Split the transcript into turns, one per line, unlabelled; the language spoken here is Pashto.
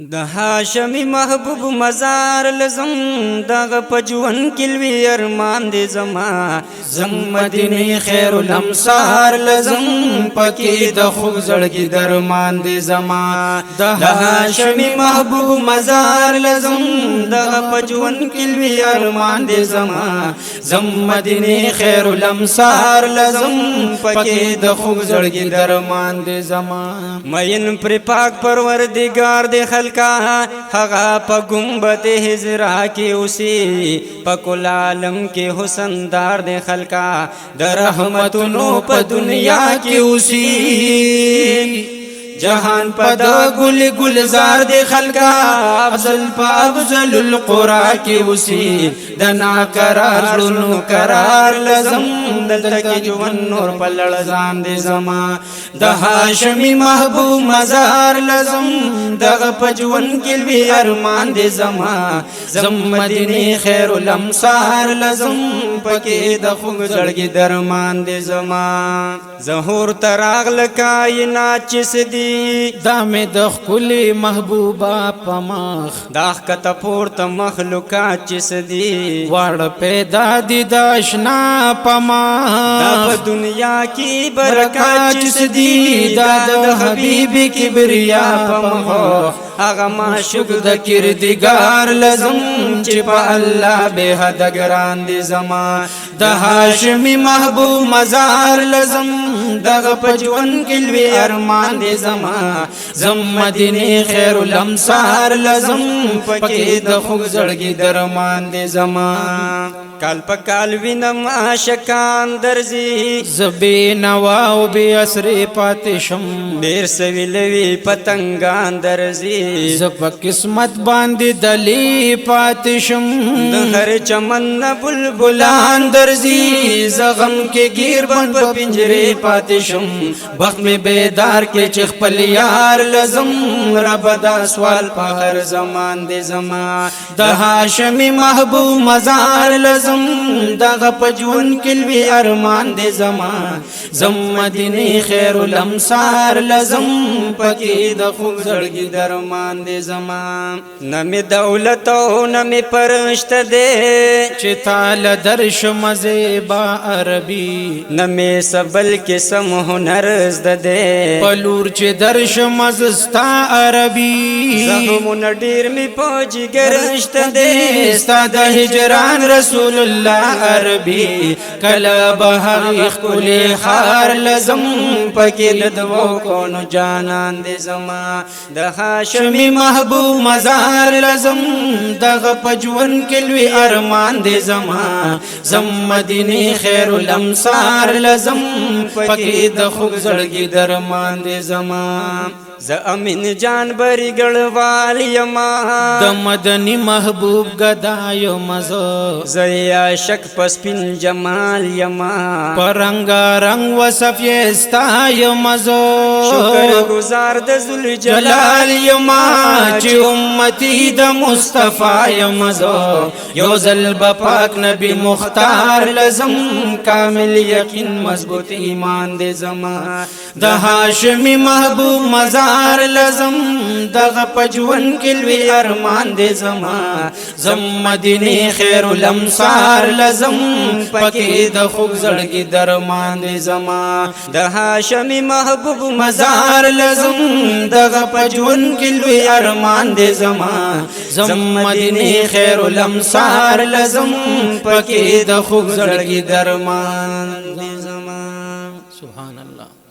د هاشمی محبوب مزار لزم دغه پجون کلوی ارمان دی زما زم مدینه خیر الامصار لزم پکی د خوب زړګي درمان دی زما د هاشمی محبوب مزار لزم دغه پجون کلوی ارمان دی زما زم مدینه خیر الامصار لزم پکی د خوب زړګي درمان دی زما مین پر پاک پروردگار دی کا ہغا پا گنبت ہزرا کی اسی پا کل عالم کے حسن دار دے خلقا در رحمتنو پا دنیا کی اسی جہان پا دا گل گلزار دے خلقا افضل پا افضل القرآ کی اسی دنا قرار زلنو قرار لزم دلتا کی جوان نور پا لڑزان دے زمان دا ہاشمی محبوب مزار لزم دغ پجون کلوی ارمان دے زمان زم مدینی خیر الامصار لزم پکی دا خوب زڑگی درمان دے زمان ظہور تراغل کائنات چس دی دام دخ کلی محبوبا پمخ داخ کتا پورتا مخلوقات چس دی وار پیدا دی داشنا پمخ دا پا دنیا کی برکات چس دی دا دا حبیبی کبریا پمخ آغا معشوق دا کردگار لزم چپا اللہ بے حد گران دی زمان دا ہاشمی محبوب مزار لزم دا پجون کلوی ارمان دی زمان زم مدینی خیر الامصار لزم پکی دا خوب زڑگی درمان دی زمان کال پا کال وینم آشکان درزی زبی نواو بی اسری پاتشم دیر سویلوی پتنگان درزی زپا قسمت باندی دلی پاتشم دہر چمن بلبلان درزی زغم کے گیر بن پا پنجرے پاتشم بخت میں بیدار کے چخ پلیار لزم رب دا سوال پا ہر زمان دے زمان دا ہاشمی محبوب مزار لزم دغ پجون کلوی ارمان دے زمان زم مدینی خیر الامصار لزم پکی دا خوب زڑگی درمان دے زمان نمی دولتو نمی پرشت دے چتال درش مزیبا عربی نمی سبل کسم ہنرز دے پلور چی درش مزستا عربی زغمون دیر می پوجی گرشت دے ستا دا ہجران رسول اللہ عربی کلا بحریخ کلی خار لزم پکی لدوو کونو جانان دے زمان دا ہاشمی محبوب مزار لزم دغ پجون کلوی ارمان دے زمان زم مدینی خیر الامصار لزم پکی دا خوب زڑگی درمان دے زمان ز امین جان بری گڑوال یما د مدنی محبوب گدایو مزو زیا شک پس پن جمال یما پرنگا رنگ و صفیستا یو مزو شکر گزار د ذل جلال یما چی امتی د مصطفی یو مزو یو زلب پاک نبی مختار لزم کامل یقین مضبوط ایمان دے زمان د ہاشمی محبوب مزار لزم دغ پجون کلوی ارمان دے زمان زم مدینی خیر الامصار لزم پکی د خوب زڑگی درمان دے زمان د ہاشمی محبوب مزار لزم دغ پجون کلوی ارمان دے زمان زم مدینی خیر الامصار لزم پکی د خوب زڑگی درمان دے زمان سبحان اللہ.